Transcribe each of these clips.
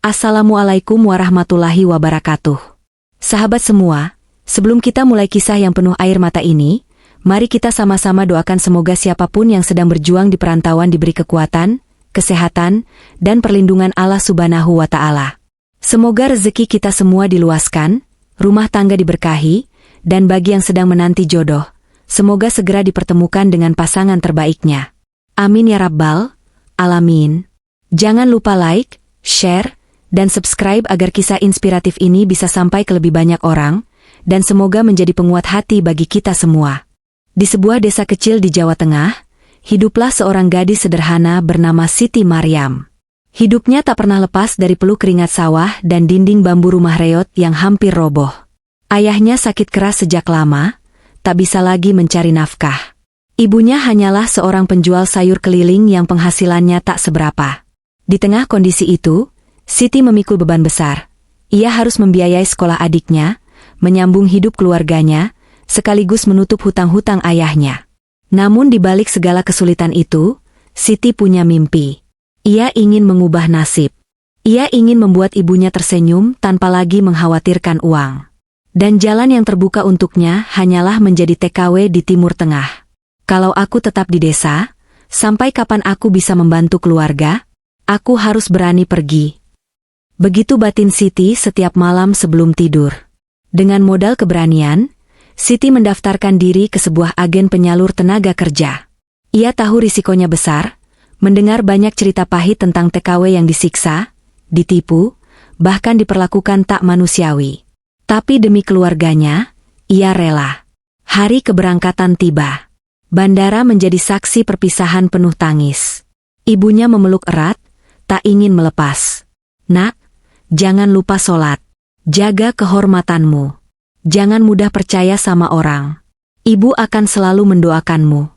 Assalamualaikum warahmatullahi wabarakatuh. Sahabat semua, sebelum kita mulai kisah yang penuh air mata ini, mari kita sama-sama doakan semoga siapapun yang sedang berjuang di perantauan diberi kekuatan, kesehatan, dan perlindungan Allah Subhanahu wa Ta'ala. Semoga rezeki kita semua diluaskan, rumah tangga diberkahi, dan bagi yang sedang menanti jodoh, semoga segera dipertemukan dengan pasangan terbaiknya. Amin ya Rabbal Alamin. Jangan lupa like, share, dan subscribe agar kisah inspiratif ini bisa sampai ke lebih banyak orang, dan semoga menjadi penguat hati bagi kita semua. Di sebuah desa kecil di Jawa Tengah, hiduplah seorang gadis sederhana bernama Siti Maryam. Hidupnya tak pernah lepas dari peluk keringat sawah dan dinding bambu rumah reot yang hampir roboh. Ayahnya sakit keras sejak lama, tak bisa lagi mencari nafkah. Ibunya hanyalah seorang penjual sayur keliling yang penghasilannya tak seberapa. Di tengah kondisi itu, Siti memikul beban besar. Ia harus membiayai sekolah adiknya, menyambung hidup keluarganya, sekaligus menutup hutang-hutang ayahnya. Namun di balik segala kesulitan itu, Siti punya mimpi. Ia ingin mengubah nasib. Ia ingin membuat ibunya tersenyum tanpa lagi mengkhawatirkan uang. Dan jalan yang terbuka untuknya hanyalah menjadi TKW di Timur Tengah. Kalau aku tetap di desa, sampai kapan aku bisa membantu keluarga? Aku harus berani pergi. Begitu batin Siti setiap malam sebelum tidur. Dengan modal keberanian, Siti mendaftarkan diri ke sebuah agen penyalur tenaga kerja. Ia tahu risikonya besar, mendengar banyak cerita pahit tentang TKW yang disiksa, ditipu, bahkan diperlakukan tak manusiawi. Tapi demi keluarganya, ia rela. Hari keberangkatan tiba. Bandara menjadi saksi perpisahan penuh tangis. Ibunya memeluk erat, tak ingin melepas. Nak, jangan lupa sholat. Jaga kehormatanmu. Jangan mudah percaya sama orang. Ibu akan selalu mendoakanmu.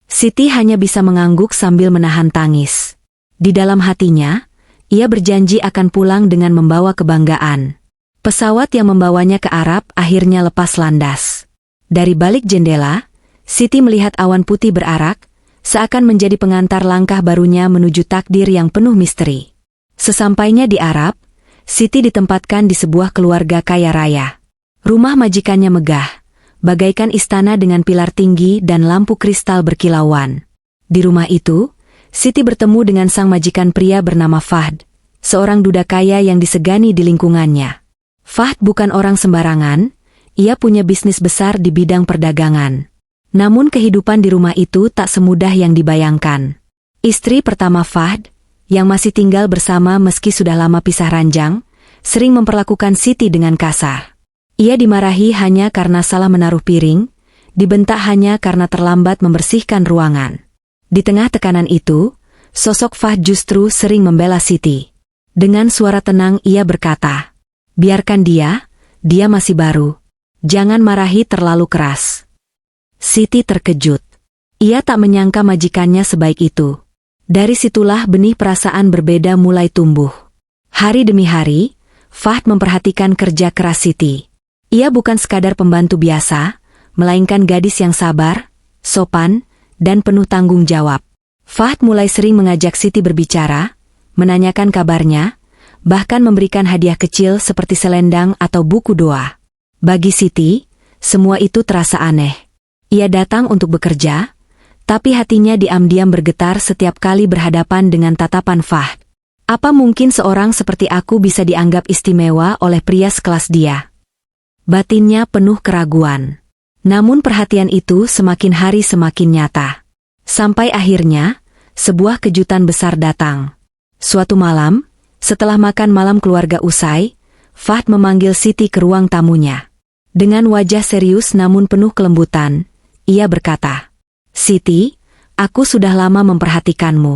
Siti hanya bisa mengangguk sambil menahan tangis. Di dalam hatinya, ia berjanji akan pulang dengan membawa kebanggaan. Pesawat yang membawanya ke Arab akhirnya lepas landas. Dari balik jendela, Siti melihat awan putih berarak, seakan menjadi pengantar langkah barunya menuju takdir yang penuh misteri. Sesampainya di Arab, Siti ditempatkan di sebuah keluarga kaya raya. Rumah majikannya megah, bagaikan istana dengan pilar tinggi dan lampu kristal berkilauan. Di rumah itu, Siti bertemu dengan sang majikan pria bernama Fahd, seorang duda kaya yang disegani di lingkungannya. Fahd bukan orang sembarangan, ia punya bisnis besar di bidang perdagangan. Namun kehidupan di rumah itu tak semudah yang dibayangkan. Istri pertama Fahd, yang masih tinggal bersama meski sudah lama pisah ranjang, sering memperlakukan Siti dengan kasar. Ia dimarahi hanya karena salah menaruh piring, dibentak hanya karena terlambat membersihkan ruangan. Di tengah tekanan itu, sosok Fahd justru sering membela Siti. Dengan suara tenang ia berkata, "Biarkan dia masih baru. Jangan marahi terlalu keras." Siti terkejut. Ia tak menyangka majikannya sebaik itu. Dari situlah benih perasaan berbeda mulai tumbuh. Hari demi hari, Fahd memperhatikan kerja keras Siti. Ia bukan sekadar pembantu biasa, melainkan gadis yang sabar, sopan, dan penuh tanggung jawab. Fahd mulai sering mengajak Siti berbicara, menanyakan kabarnya, bahkan memberikan hadiah kecil seperti selendang atau buku doa. Bagi Siti, semua itu terasa aneh. Ia datang untuk bekerja, tapi hatinya diam-diam bergetar setiap kali berhadapan dengan tatapan Fahd. Apa mungkin seorang seperti aku bisa dianggap istimewa oleh pria sekelas dia? Batinnya penuh keraguan. Namun perhatian itu semakin hari semakin nyata. Sampai akhirnya, sebuah kejutan besar datang. Suatu malam, setelah makan malam keluarga usai, Fahd memanggil Siti ke ruang tamunya. Dengan wajah serius namun penuh kelembutan, ia berkata, "Siti, aku sudah lama memperhatikanmu.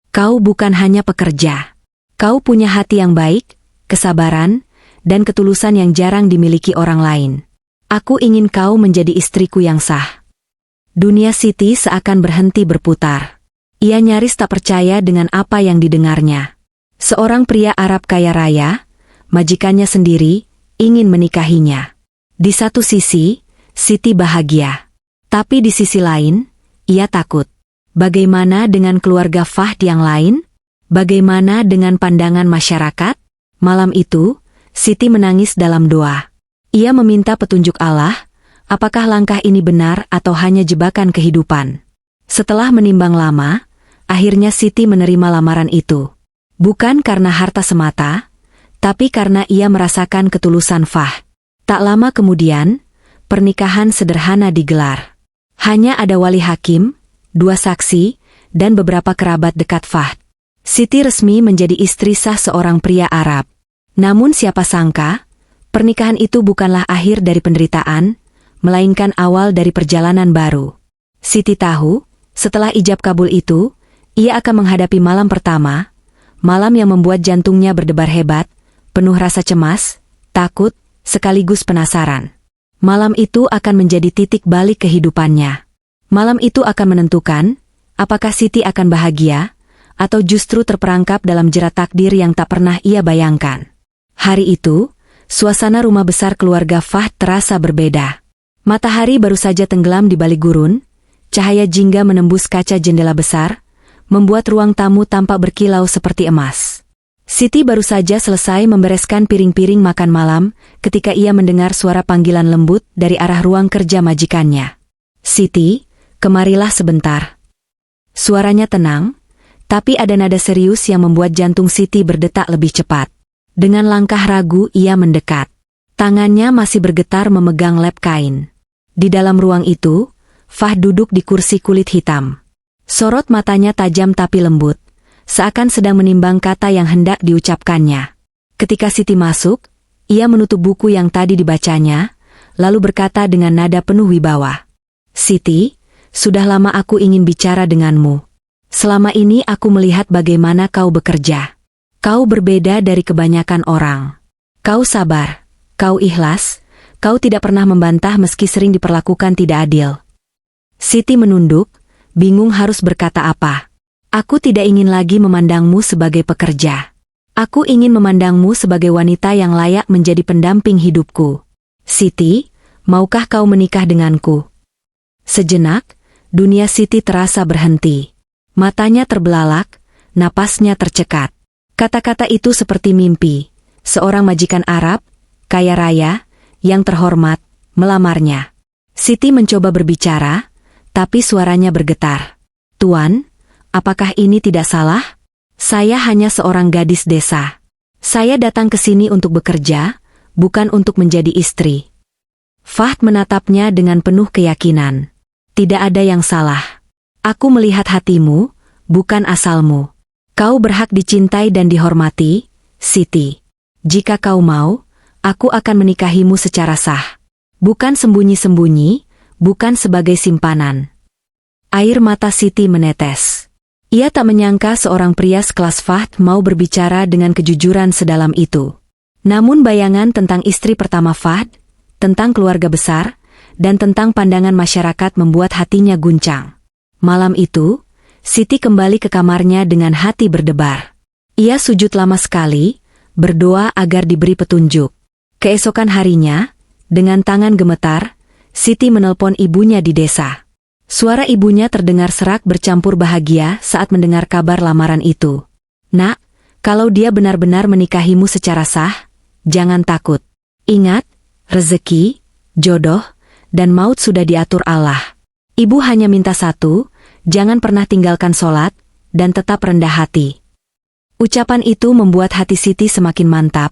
Kau bukan hanya pekerja. Kau punya hati yang baik, kesabaran, dan ketulusan yang jarang dimiliki orang lain. Aku ingin kau menjadi istriku yang sah." Dunia Siti seakan berhenti berputar. Ia nyaris tak percaya dengan apa yang didengarnya. Seorang pria Arab kaya raya, majikannya sendiri, ingin menikahinya. Di satu sisi, Siti bahagia. Tapi di sisi lain, ia takut. Bagaimana dengan keluarga Fahd yang lain? Bagaimana dengan pandangan masyarakat? Malam itu, Siti menangis dalam doa. Ia meminta petunjuk Allah, apakah langkah ini benar atau hanya jebakan kehidupan. Setelah menimbang lama, akhirnya Siti menerima lamaran itu. Bukan karena harta semata, tapi karena ia merasakan ketulusan Fahd. Tak lama kemudian, pernikahan sederhana digelar. Hanya ada wali hakim, 2 saksi, dan beberapa kerabat dekat Fahd. Siti resmi menjadi istri sah seorang pria Arab. Namun siapa sangka, pernikahan itu bukanlah akhir dari penderitaan, melainkan awal dari perjalanan baru. Siti tahu, setelah ijab kabul itu, ia akan menghadapi malam pertama, malam yang membuat jantungnya berdebar hebat, penuh rasa cemas, takut, sekaligus penasaran. Malam itu akan menjadi titik balik kehidupannya. Malam itu akan menentukan, apakah Siti akan bahagia, atau justru terperangkap dalam jerat takdir yang tak pernah ia bayangkan. Hari itu, suasana rumah besar keluarga Fahd terasa berbeda. Matahari baru saja tenggelam di balik gurun, cahaya jingga menembus kaca jendela besar, membuat ruang tamu tampak berkilau seperti emas. Siti baru saja selesai membereskan piring-piring makan malam ketika ia mendengar suara panggilan lembut dari arah ruang kerja majikannya. "Siti, kemarilah sebentar." Suaranya tenang, tapi ada nada serius yang membuat jantung Siti berdetak lebih cepat. Dengan langkah ragu ia mendekat. Tangannya masih bergetar memegang lep kain. Di dalam ruang itu, Fahd duduk di kursi kulit hitam. Sorot matanya tajam tapi lembut, seakan sedang menimbang kata yang hendak diucapkannya. Ketika Siti masuk, ia menutup buku yang tadi dibacanya, lalu berkata dengan nada penuh wibawa. "Siti, sudah lama aku ingin bicara denganmu. Selama ini aku melihat bagaimana kau bekerja. Kau berbeda dari kebanyakan orang. Kau sabar, kau ikhlas, kau tidak pernah membantah meski sering diperlakukan tidak adil." Siti menunduk, bingung harus berkata apa. "Aku tidak ingin lagi memandangmu sebagai pekerja. Aku ingin memandangmu sebagai wanita yang layak menjadi pendamping hidupku. Siti, maukah kau menikah denganku?" Sejenak, dunia Siti terasa berhenti. Matanya terbelalak, napasnya tercekat. Kata-kata itu seperti mimpi. Seorang majikan Arab, kaya raya, yang terhormat, melamarnya. Siti mencoba berbicara, tapi suaranya bergetar. "Tuan, apakah ini tidak salah? Saya hanya seorang gadis desa. Saya datang ke sini untuk bekerja, bukan untuk menjadi istri." Fahd menatapnya dengan penuh keyakinan. "Tidak ada yang salah. Aku melihat hatimu, bukan asalmu. Kau berhak dicintai dan dihormati, Siti. Jika kau mau, aku akan menikahimu secara sah. Bukan sembunyi-sembunyi, bukan sebagai simpanan." Air mata Siti menetes. Ia tak menyangka seorang pria sekelas Fahd mau berbicara dengan kejujuran sedalam itu. Namun bayangan tentang istri pertama Fahd, tentang keluarga besar, dan tentang pandangan masyarakat membuat hatinya guncang. Malam itu, Siti kembali ke kamarnya dengan hati berdebar. Ia sujud lama sekali, berdoa agar diberi petunjuk. Keesokan harinya, dengan tangan gemetar, Siti menelpon ibunya di desa. Suara ibunya terdengar serak bercampur bahagia saat mendengar kabar lamaran itu. "Nak, kalau dia benar-benar menikahimu secara sah, jangan takut. Ingat, rezeki, jodoh, dan maut sudah diatur Allah. Ibu hanya minta satu, jangan pernah tinggalkan sholat, dan tetap rendah hati." Ucapan itu membuat hati Siti semakin mantap,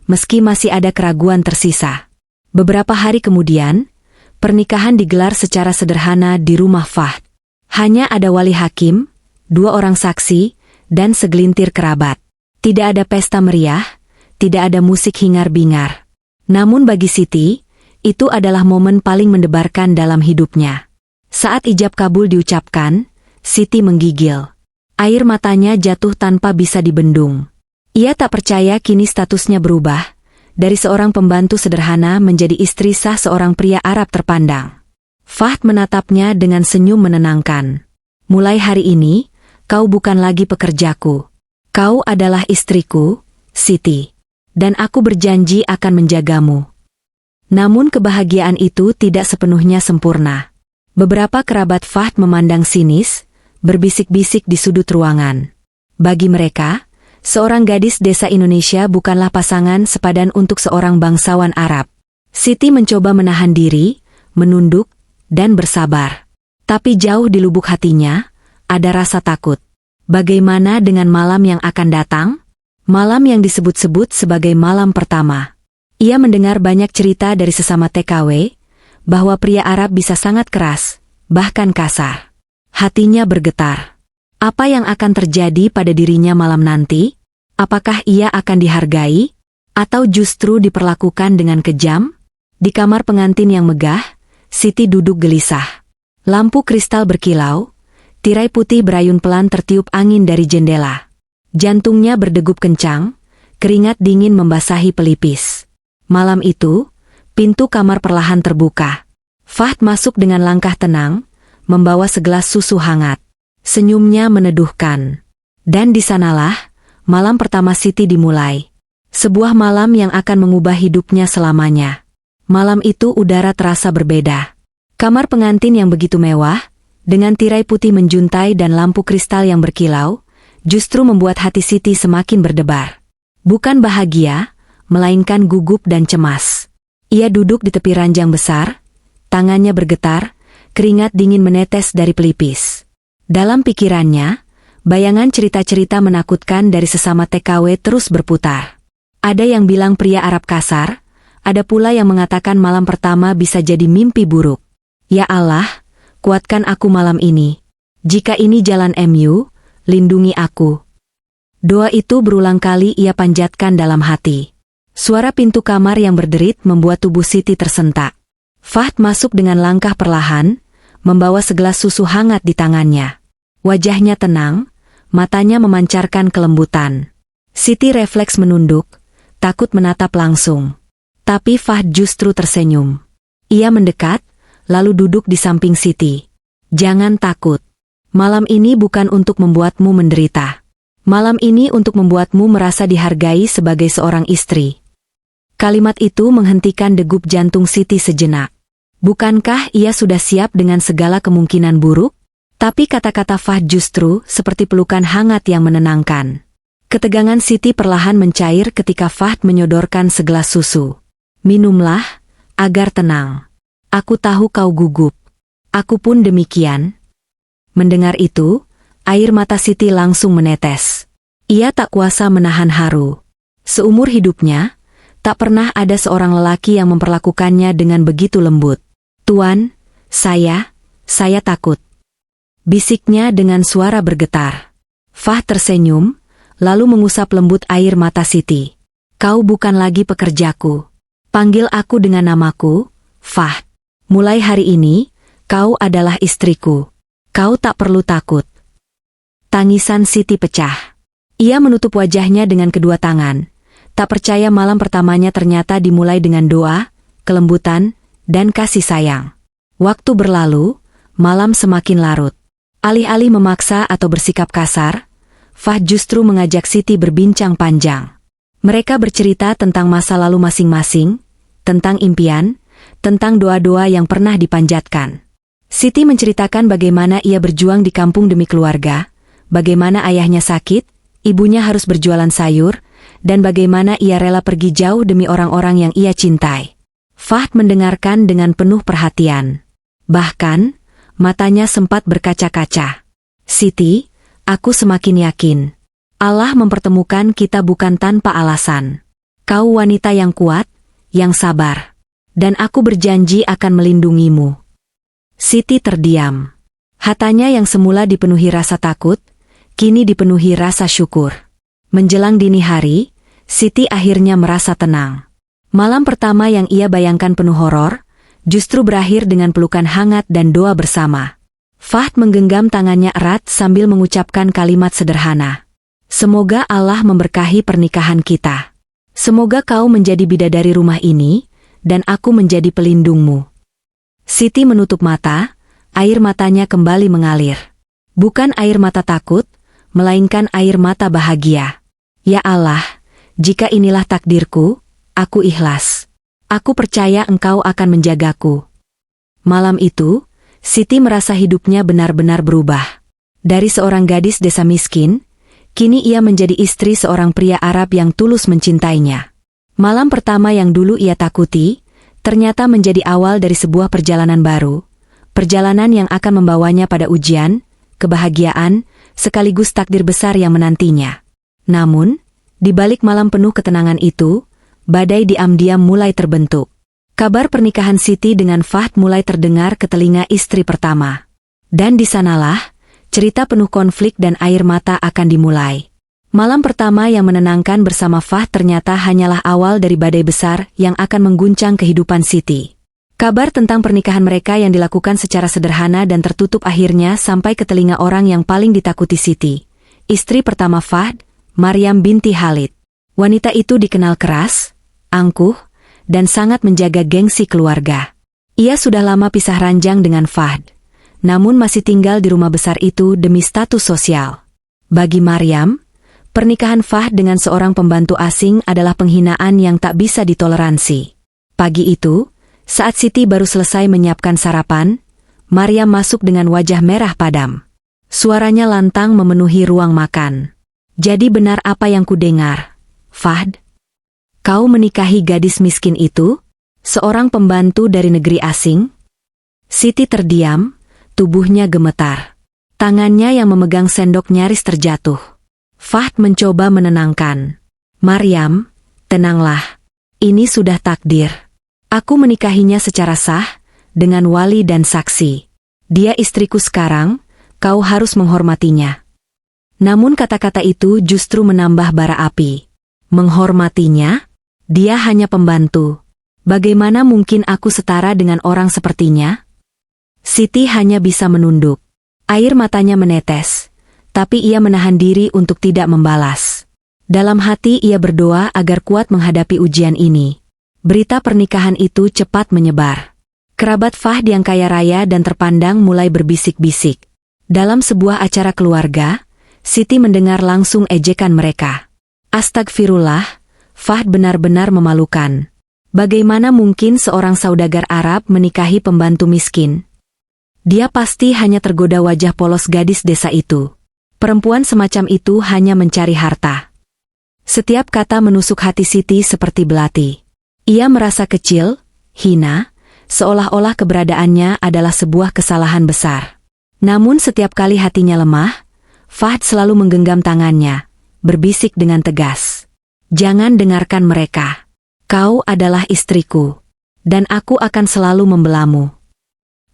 meski masih ada keraguan tersisa. Beberapa hari kemudian, pernikahan digelar secara sederhana di rumah Fahd. Hanya ada wali hakim, 2 orang saksi, dan segelintir kerabat. Tidak ada pesta meriah, tidak ada musik hingar-bingar. Namun bagi Siti, itu adalah momen paling mendebarkan dalam hidupnya. Saat ijab kabul diucapkan, Siti menggigil. Air matanya jatuh tanpa bisa dibendung. Ia tak percaya kini statusnya berubah, dari seorang pembantu sederhana menjadi istri sah seorang pria Arab terpandang. Fahd menatapnya dengan senyum menenangkan. "Mulai hari ini, kau bukan lagi pekerjaku. Kau adalah istriku, Siti. Dan aku berjanji akan menjagamu." Namun kebahagiaan itu tidak sepenuhnya sempurna. Beberapa kerabat Fahd memandang sinis, berbisik-bisik di sudut ruangan. Bagi mereka, Seorang gadis desa Indonesia bukanlah pasangan sepadan untuk seorang bangsawan Arab. Siti mencoba menahan diri, menunduk, dan bersabar. Tapi jauh di lubuk hatinya, ada rasa takut. Bagaimana dengan malam yang akan datang? Malam yang disebut-sebut sebagai malam pertama. Ia mendengar banyak cerita dari sesama TKW, bahwa pria Arab bisa sangat keras, bahkan kasar. Hatinya bergetar. Apa yang akan terjadi pada dirinya malam nanti? Apakah ia akan dihargai? Atau justru diperlakukan dengan kejam? Di kamar pengantin yang megah, Siti duduk gelisah. Lampu kristal berkilau, tirai putih berayun pelan tertiup angin dari jendela. Jantungnya berdegup kencang, keringat dingin membasahi pelipis. Malam itu, pintu kamar perlahan terbuka. Fahd masuk dengan langkah tenang, membawa segelas susu hangat. Senyumnya meneduhkan. Dan di sanalah, malam pertama Siti dimulai. Sebuah malam yang akan mengubah hidupnya selamanya. Malam itu udara terasa berbeda. Kamar pengantin yang begitu mewah, dengan tirai putih menjuntai dan lampu kristal yang berkilau, justru membuat hati Siti semakin berdebar. Bukan bahagia, melainkan gugup dan cemas. Ia duduk di tepi ranjang besar, tangannya bergetar, keringat dingin menetes dari pelipis. Dalam pikirannya, bayangan cerita-cerita menakutkan dari sesama TKW terus berputar. Ada yang bilang pria Arab kasar, ada pula yang mengatakan malam pertama bisa jadi mimpi buruk. Ya Allah, kuatkan aku malam ini. Jika ini jalan MU, lindungi aku. Doa itu berulang kali ia panjatkan dalam hati. Suara pintu kamar yang berderit membuat tubuh Siti tersentak. Fahd masuk dengan langkah perlahan, membawa segelas susu hangat di tangannya. Wajahnya tenang, matanya memancarkan kelembutan. Siti refleks menunduk, takut menatap langsung. Tapi Fahd justru tersenyum. Ia mendekat, lalu duduk di samping Siti. Jangan takut. Malam ini bukan untuk membuatmu menderita. Malam ini untuk membuatmu merasa dihargai sebagai seorang istri. Kalimat itu menghentikan degup jantung Siti sejenak. Bukankah ia sudah siap dengan segala kemungkinan buruk? Tapi kata-kata Fahd justru seperti pelukan hangat yang menenangkan. Ketegangan Siti perlahan mencair ketika Fahd menyodorkan segelas susu. Minumlah, agar tenang. Aku tahu kau gugup. Aku pun demikian. Mendengar itu, air mata Siti langsung menetes. Ia tak kuasa menahan haru. Seumur hidupnya, tak pernah ada seorang lelaki yang memperlakukannya dengan begitu lembut. Tuan, saya takut. Bisiknya dengan suara bergetar. Fahd tersenyum, lalu mengusap lembut air mata Siti. Kau bukan lagi pekerjaku. Panggil aku dengan namaku, Fahd. Mulai hari ini, kau adalah istriku. Kau tak perlu takut. Tangisan Siti pecah. Ia menutup wajahnya dengan kedua tangan. Tak percaya malam pertamanya ternyata dimulai dengan doa, kelembutan, dan kasih sayang. Waktu berlalu, malam semakin larut. Alih-alih memaksa atau bersikap kasar, Fahd justru mengajak Siti berbincang panjang. Mereka bercerita tentang masa lalu masing-masing, tentang impian, tentang doa-doa yang pernah dipanjatkan. Siti menceritakan bagaimana ia berjuang di kampung demi keluarga, bagaimana ayahnya sakit, ibunya harus berjualan sayur, dan bagaimana ia rela pergi jauh demi orang-orang yang ia cintai. Fahd mendengarkan dengan penuh perhatian. Bahkan, matanya sempat berkaca-kaca. Siti, aku semakin yakin. Allah mempertemukan kita bukan tanpa alasan. Kau wanita yang kuat, yang sabar. Dan aku berjanji akan melindungimu. Siti terdiam. Hatanya yang semula dipenuhi rasa takut, kini dipenuhi rasa syukur. Menjelang dini hari, Siti akhirnya merasa tenang. Malam pertama yang ia bayangkan penuh horor, justru berakhir dengan pelukan hangat dan doa bersama. Fahd menggenggam tangannya erat sambil mengucapkan kalimat sederhana. Semoga Allah memberkahi pernikahan kita. Semoga kau menjadi bidadari rumah ini, dan aku menjadi pelindungmu. Siti menutup mata, air matanya kembali mengalir. Bukan air mata takut, melainkan air mata bahagia. Ya Allah, jika inilah takdirku, aku ikhlas. Aku percaya Engkau akan menjagaku. Malam itu, Siti merasa hidupnya benar-benar berubah. Dari seorang gadis desa miskin, Kini ia menjadi istri seorang pria Arab yang tulus mencintainya. Malam pertama yang dulu ia takuti, ternyata menjadi awal dari sebuah perjalanan baru. Perjalanan yang akan membawanya pada ujian, kebahagiaan, sekaligus takdir besar yang menantinya. Namun, di balik malam penuh ketenangan itu, badai diam-diam mulai terbentuk. Kabar pernikahan Siti dengan Fahd mulai terdengar ke telinga istri pertama. Dan di sanalah, cerita penuh konflik dan air mata akan dimulai. Malam pertama yang menenangkan bersama Fahd ternyata hanyalah awal dari badai besar yang akan mengguncang kehidupan Siti. Kabar tentang pernikahan mereka yang dilakukan secara sederhana dan tertutup akhirnya sampai ke telinga orang yang paling ditakuti Siti. Istri pertama Fahd, Maryam binti Khalid. Wanita itu dikenal keras, angkuh, dan sangat menjaga gengsi keluarga. Ia sudah lama pisah ranjang dengan Fahd, namun masih tinggal di rumah besar itu demi status sosial. Bagi Maryam, pernikahan Fahd dengan seorang pembantu asing adalah penghinaan yang tak bisa ditoleransi. Pagi itu, saat Siti baru selesai menyiapkan sarapan, Maryam masuk dengan wajah merah padam. Suaranya lantang memenuhi ruang makan. Jadi benar apa yang kudengar, Fahd? Kau menikahi gadis miskin itu? Seorang pembantu dari negeri asing? Siti terdiam, tubuhnya gemetar. Tangannya yang memegang sendok nyaris terjatuh. Fahd mencoba menenangkan. Maryam, tenanglah. Ini sudah takdir. Aku menikahinya secara sah, dengan wali dan saksi. Dia istriku sekarang, kau harus menghormatinya. Namun kata-kata itu justru menambah bara api. Menghormatinya? Dia hanya pembantu. Bagaimana mungkin aku setara dengan orang sepertinya? Siti hanya bisa menunduk. Air matanya menetes, tapi ia menahan diri untuk tidak membalas. Dalam hati ia berdoa agar kuat menghadapi ujian ini. Berita pernikahan itu cepat menyebar. Kerabat Fahd yang kaya raya dan terpandang mulai berbisik-bisik. Dalam sebuah acara keluarga, Siti mendengar langsung ejekan mereka. Astagfirullah, Fahd benar-benar memalukan. Bagaimana mungkin seorang saudagar Arab menikahi pembantu miskin? Dia pasti hanya tergoda wajah polos gadis desa itu. Perempuan semacam itu hanya mencari harta. Setiap kata menusuk hati Siti seperti belati. Ia merasa kecil, hina, seolah-olah keberadaannya adalah sebuah kesalahan besar. Namun setiap kali hatinya lemah, Fahd selalu menggenggam tangannya, berbisik dengan tegas. Jangan dengarkan mereka. Kau adalah istriku, dan aku akan selalu membelamu.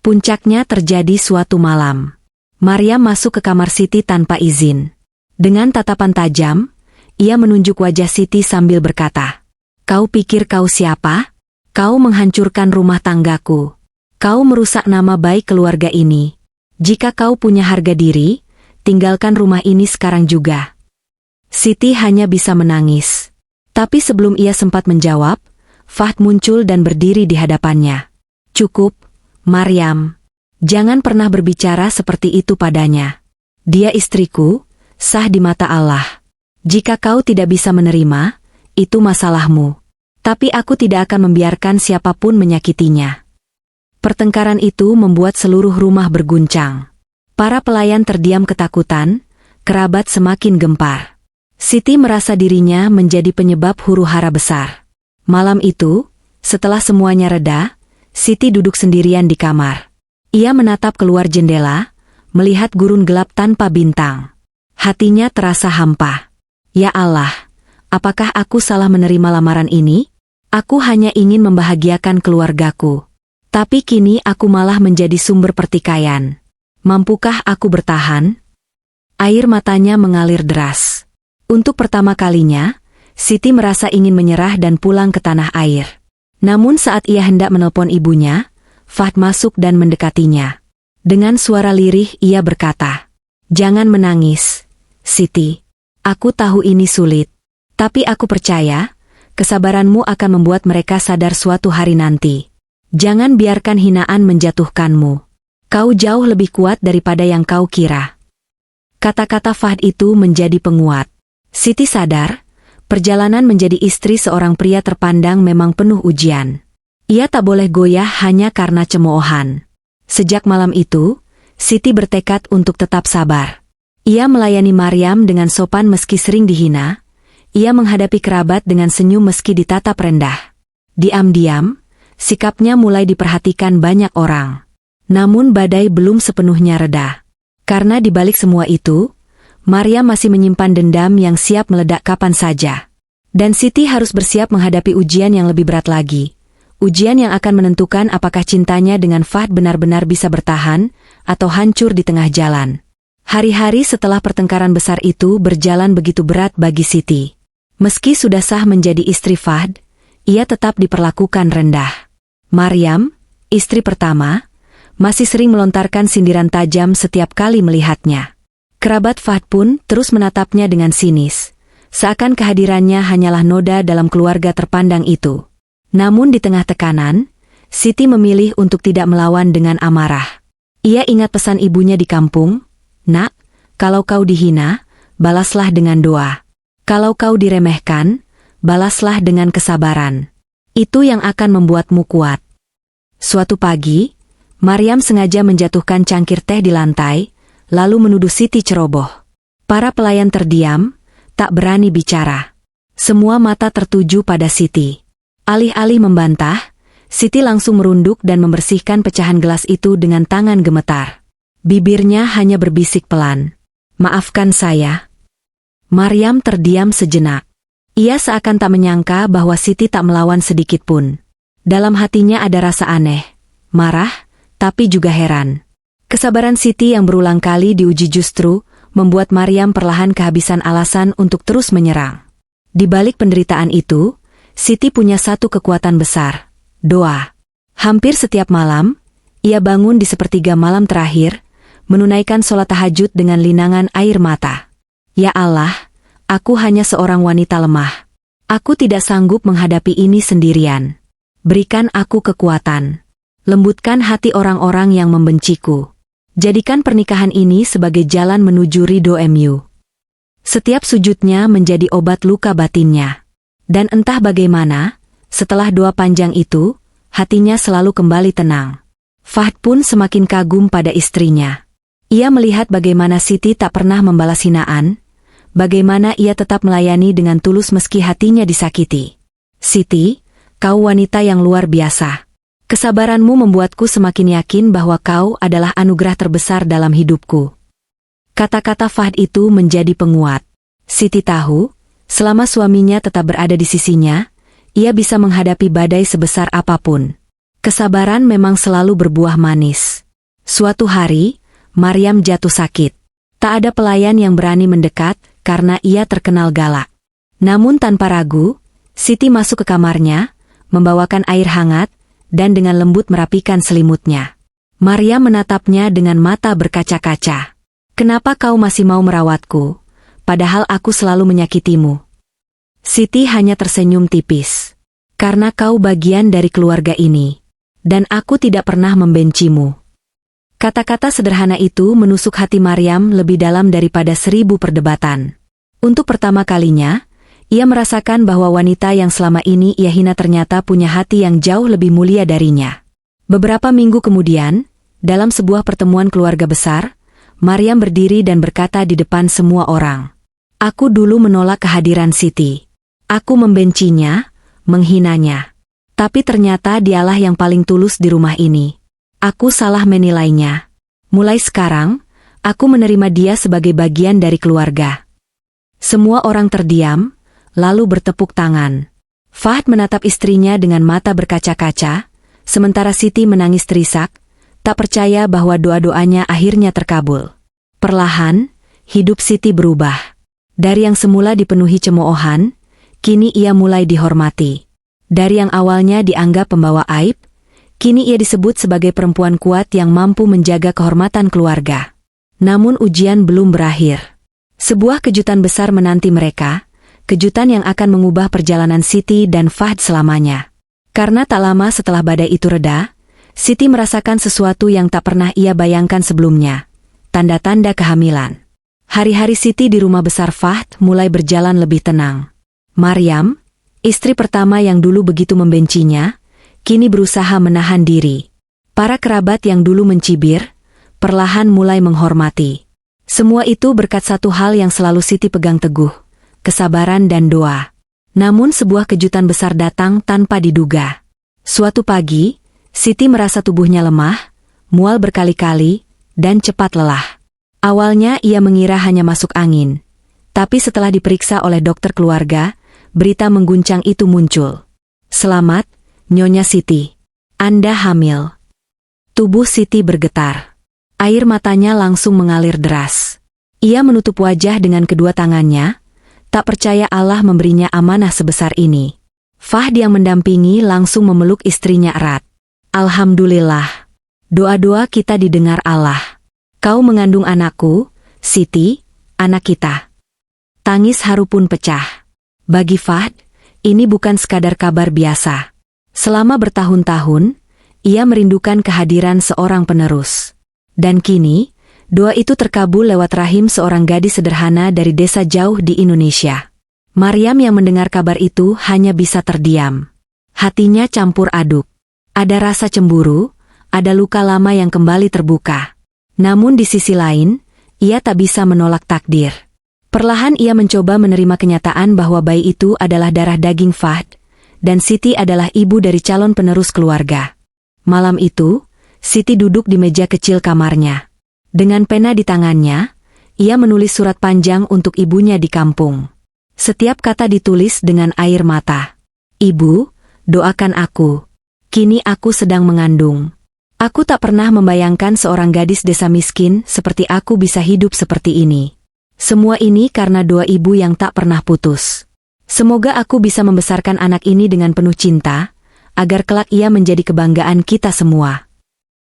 Puncaknya terjadi suatu malam. Maryam masuk ke kamar Siti tanpa izin. Dengan tatapan tajam, ia menunjuk wajah Siti sambil berkata, "Kau pikir kau siapa? Kau menghancurkan rumah tanggaku. Kau merusak nama baik keluarga ini. Jika kau punya harga diri, tinggalkan rumah ini sekarang juga." Siti hanya bisa menangis. Tapi sebelum ia sempat menjawab, Fahd muncul dan berdiri di hadapannya. "Cukup, Maryam. Jangan pernah berbicara seperti itu padanya. Dia istriku, sah di mata Allah. Jika kau tidak bisa menerima, itu masalahmu. Tapi aku tidak akan membiarkan siapapun menyakitinya." Pertengkaran itu membuat seluruh rumah berguncang. Para pelayan terdiam ketakutan, kerabat semakin gempar. Siti merasa dirinya menjadi penyebab huru-hara besar. Malam itu, setelah semuanya reda, Siti duduk sendirian di kamar. Ia menatap keluar jendela, melihat gurun gelap tanpa bintang. Hatinya terasa hampa. Ya Allah, apakah aku salah menerima lamaran ini? Aku hanya ingin membahagiakan keluargaku. Tapi kini aku malah menjadi sumber pertikaian. Mampukah aku bertahan? Air matanya mengalir deras. Untuk pertama kalinya, Siti merasa ingin menyerah dan pulang ke tanah air. Namun saat ia hendak menelpon ibunya, Fahd masuk dan mendekatinya. Dengan suara lirih ia berkata, "Jangan menangis, Siti. Aku tahu ini sulit. Tapi aku percaya, kesabaranmu akan membuat mereka sadar suatu hari nanti. Jangan biarkan hinaan menjatuhkanmu. Kau jauh lebih kuat daripada yang kau kira." Kata-kata Fahd itu menjadi penguat. Siti sadar, perjalanan menjadi istri seorang pria terpandang memang penuh ujian. Ia tak boleh goyah hanya karena cemoohan. Sejak malam itu, Siti bertekad untuk tetap sabar. Ia melayani Maryam dengan sopan meski sering dihina. Ia menghadapi kerabat dengan senyum meski ditatap rendah. Diam-diam, sikapnya mulai diperhatikan banyak orang. Namun badai belum sepenuhnya reda. Karena di balik semua itu, Maryam masih menyimpan dendam yang siap meledak kapan saja. Dan Siti harus bersiap menghadapi ujian yang lebih berat lagi. Ujian yang akan menentukan apakah cintanya dengan Fahd benar-benar bisa bertahan, atau hancur di tengah jalan. Hari-hari setelah pertengkaran besar itu berjalan begitu berat bagi Siti. Meski sudah sah menjadi istri Fahd, ia tetap diperlakukan rendah. Maryam, istri pertama, masih sering melontarkan sindiran tajam setiap kali melihatnya. Kerabat Fahd pun terus menatapnya dengan sinis, seakan kehadirannya hanyalah noda dalam keluarga terpandang itu. Namun di tengah tekanan, Siti memilih untuk tidak melawan dengan amarah. Ia ingat pesan ibunya di kampung, "Nak, kalau kau dihina, balaslah dengan doa. Kalau kau diremehkan, balaslah dengan kesabaran. Itu yang akan membuatmu kuat." Suatu pagi, Maryam sengaja menjatuhkan cangkir teh di lantai, lalu menuduh Siti ceroboh. Para pelayan terdiam, tak berani bicara. Semua mata tertuju pada Siti. Alih-alih membantah, Siti langsung merunduk dan membersihkan pecahan gelas itu dengan tangan gemetar. Bibirnya hanya berbisik pelan, "Maafkan saya." Maryam terdiam sejenak. Ia seakan tak menyangka bahwa Siti tak melawan sedikit pun. Dalam hatinya ada rasa aneh, marah, tapi juga heran. Kesabaran Siti yang berulang kali diuji justru membuat Maryam perlahan kehabisan alasan untuk terus menyerang. Di balik penderitaan itu, Siti punya satu kekuatan besar, doa. Hampir setiap malam, ia bangun di sepertiga malam terakhir, menunaikan sholat tahajud dengan linangan air mata. "Ya Allah, aku hanya seorang wanita lemah. Aku tidak sanggup menghadapi ini sendirian. Berikan aku kekuatan. Lembutkan hati orang-orang yang membenciku. Jadikan pernikahan ini sebagai jalan menuju ridho-Mu." Setiap sujudnya menjadi obat luka batinnya. Dan entah bagaimana, setelah doa panjang itu, hatinya selalu kembali tenang. Fahd pun semakin kagum pada istrinya. Ia melihat bagaimana Siti tak pernah membalas hinaan, bagaimana ia tetap melayani dengan tulus meski hatinya disakiti. "Siti, kau wanita yang luar biasa. Kesabaranmu membuatku semakin yakin bahwa kau adalah anugerah terbesar dalam hidupku." Kata-kata Fahd itu menjadi penguat. Siti tahu, selama suaminya tetap berada di sisinya, ia bisa menghadapi badai sebesar apapun. Kesabaran memang selalu berbuah manis. Suatu hari, Maryam jatuh sakit. Tak ada pelayan yang berani mendekat karena ia terkenal galak. Namun tanpa ragu, Siti masuk ke kamarnya, membawakan air hangat, dan dengan lembut merapikan selimutnya. Maryam menatapnya dengan mata berkaca-kaca. "Kenapa kau masih mau merawatku? Padahal aku selalu menyakitimu." Siti hanya tersenyum tipis. "Karena kau bagian dari keluarga ini. Dan aku tidak pernah membencimu." Kata-kata sederhana itu menusuk hati Maryam lebih dalam daripada 1000 perdebatan. Untuk pertama kalinya, ia merasakan bahwa wanita yang selama ini ia hina ternyata punya hati yang jauh lebih mulia darinya. Beberapa minggu kemudian, dalam sebuah pertemuan keluarga besar, Maryam berdiri dan berkata di depan semua orang, "Aku dulu menolak kehadiran Siti. Aku membencinya, menghinanya. Tapi ternyata dialah yang paling tulus di rumah ini. Aku salah menilainya. Mulai sekarang, aku menerima dia sebagai bagian dari keluarga." Semua orang terdiam, lalu bertepuk tangan. Fahd menatap istrinya dengan mata berkaca-kaca, sementara Siti menangis terisak, tak percaya bahwa doa-doanya akhirnya terkabul. Perlahan, hidup Siti berubah. Dari yang semula dipenuhi cemoohan, kini ia mulai dihormati. Dari yang awalnya dianggap pembawa aib, kini ia disebut sebagai perempuan kuat yang mampu menjaga kehormatan keluarga. Namun ujian belum berakhir. Sebuah kejutan besar menanti mereka, kejutan yang akan mengubah perjalanan Siti dan Fahd selamanya. Karena tak lama setelah badai itu reda, Siti merasakan sesuatu yang tak pernah ia bayangkan sebelumnya. Tanda-tanda kehamilan. Hari-hari Siti di rumah besar Fahd mulai berjalan lebih tenang. Maryam, istri pertama yang dulu begitu membencinya, kini berusaha menahan diri. Para kerabat yang dulu mencibir, perlahan mulai menghormati. Semua itu berkat satu hal yang selalu Siti pegang teguh, kesabaran dan doa. Namun sebuah kejutan besar datang tanpa diduga. Suatu pagi, Siti merasa tubuhnya lemah, mual berkali-kali, dan cepat lelah. Awalnya ia mengira hanya masuk angin. Tapi setelah diperiksa oleh dokter keluarga, berita mengguncang itu muncul. "Selamat, Nyonya Siti. Anda hamil." Tubuh Siti bergetar. Air matanya langsung mengalir deras. Ia menutup wajah dengan kedua tangannya, tak percaya Allah memberinya amanah sebesar ini. Fahd yang mendampingi langsung memeluk istrinya erat. "Alhamdulillah. Doa-doa kita didengar Allah. Kau mengandung anakku, Siti, anak kita." Tangis haru pun pecah. Bagi Fahd, ini bukan sekadar kabar biasa. Selama bertahun-tahun, ia merindukan kehadiran seorang penerus. Dan kini, doa itu terkabul lewat rahim seorang gadis sederhana dari desa jauh di Indonesia. Maryam yang mendengar kabar itu hanya bisa terdiam. Hatinya campur aduk. Ada rasa cemburu, ada luka lama yang kembali terbuka. Namun di sisi lain, ia tak bisa menolak takdir. Perlahan ia mencoba menerima kenyataan bahwa bayi itu adalah darah daging Fahd, dan Siti adalah ibu dari calon penerus keluarga. Malam itu, Siti duduk di meja kecil kamarnya. Dengan pena di tangannya, ia menulis surat panjang untuk ibunya di kampung. Setiap kata ditulis dengan air mata. "Ibu, doakan aku. Kini aku sedang mengandung. Aku tak pernah membayangkan seorang gadis desa miskin seperti aku bisa hidup seperti ini. Semua ini karena doa ibu yang tak pernah putus. Semoga aku bisa membesarkan anak ini dengan penuh cinta, agar kelak ia menjadi kebanggaan kita semua."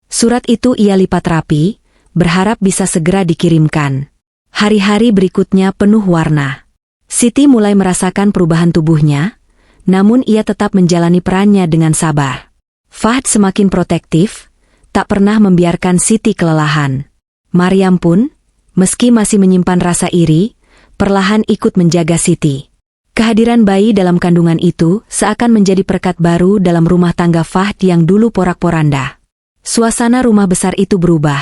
Surat itu ia lipat rapi, berharap bisa segera dikirimkan. Hari-hari berikutnya penuh warna. Siti mulai merasakan perubahan tubuhnya, namun ia tetap menjalani perannya dengan sabar. Fahd semakin protektif, tak pernah membiarkan Siti kelelahan. Maryam pun, meski masih menyimpan rasa iri, perlahan ikut menjaga Siti. Kehadiran bayi dalam kandungan itu seakan menjadi perekat baru dalam rumah tangga Fahd yang dulu porak-poranda. Suasana rumah besar itu berubah,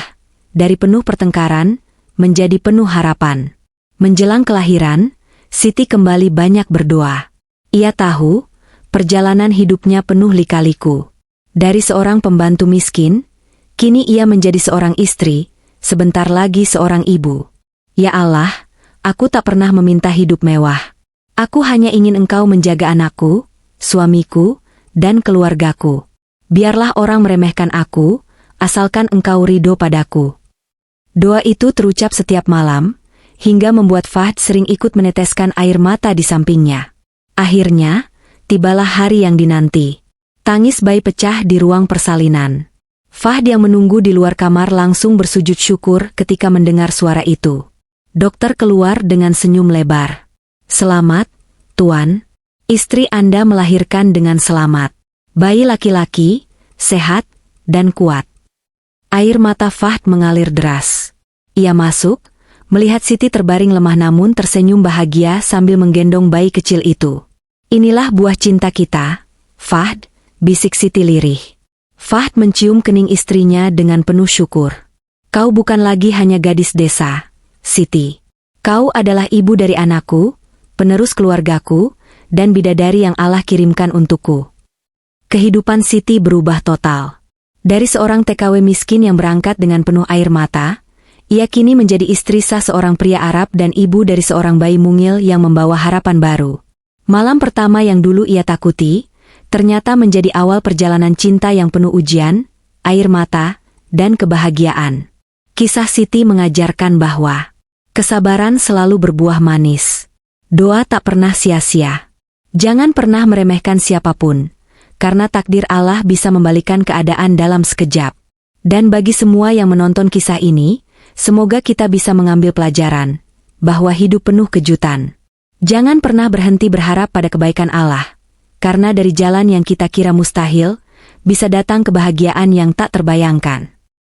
dari penuh pertengkaran, menjadi penuh harapan. Menjelang kelahiran, Siti kembali banyak berdoa. Ia tahu, perjalanan hidupnya penuh lika-liku. Dari seorang pembantu miskin, kini ia menjadi seorang istri, sebentar lagi seorang ibu. "Ya Allah, aku tak pernah meminta hidup mewah. Aku hanya ingin Engkau menjaga anakku, suamiku, dan keluargaku. Biarlah orang meremehkan aku, asalkan Engkau ridho padaku." Doa itu terucap setiap malam, hingga membuat Fahd sering ikut meneteskan air mata di sampingnya. Akhirnya, tibalah hari yang dinanti. Tangis bayi pecah di ruang persalinan. Fahd yang menunggu di luar kamar langsung bersujud syukur ketika mendengar suara itu. Dokter keluar dengan senyum lebar. "Selamat, Tuan. Istri Anda melahirkan dengan selamat. Bayi laki-laki, sehat, dan kuat." Air mata Fahd mengalir deras. Ia masuk, melihat Siti terbaring lemah namun tersenyum bahagia sambil menggendong bayi kecil itu. "Inilah buah cinta kita, Fahd," bisik Siti lirih. Fahd mencium kening istrinya dengan penuh syukur. "Kau bukan lagi hanya gadis desa, Siti. Kau adalah ibu dari anakku, penerus keluargaku, dan bidadari yang Allah kirimkan untukku." Kehidupan Siti berubah total. Dari seorang TKW miskin yang berangkat dengan penuh air mata, ia kini menjadi istri sah seorang pria Arab dan ibu dari seorang bayi mungil yang membawa harapan baru. Malam pertama yang dulu ia takuti, ternyata menjadi awal perjalanan cinta yang penuh ujian, air mata, dan kebahagiaan. Kisah Siti mengajarkan bahwa kesabaran selalu berbuah manis. Doa tak pernah sia-sia. Jangan pernah meremehkan siapapun, karena takdir Allah bisa membalikan keadaan dalam sekejap. Dan bagi semua yang menonton kisah ini, semoga kita bisa mengambil pelajaran, bahwa hidup penuh kejutan. Jangan pernah berhenti berharap pada kebaikan Allah, karena dari jalan yang kita kira mustahil, bisa datang kebahagiaan yang tak terbayangkan.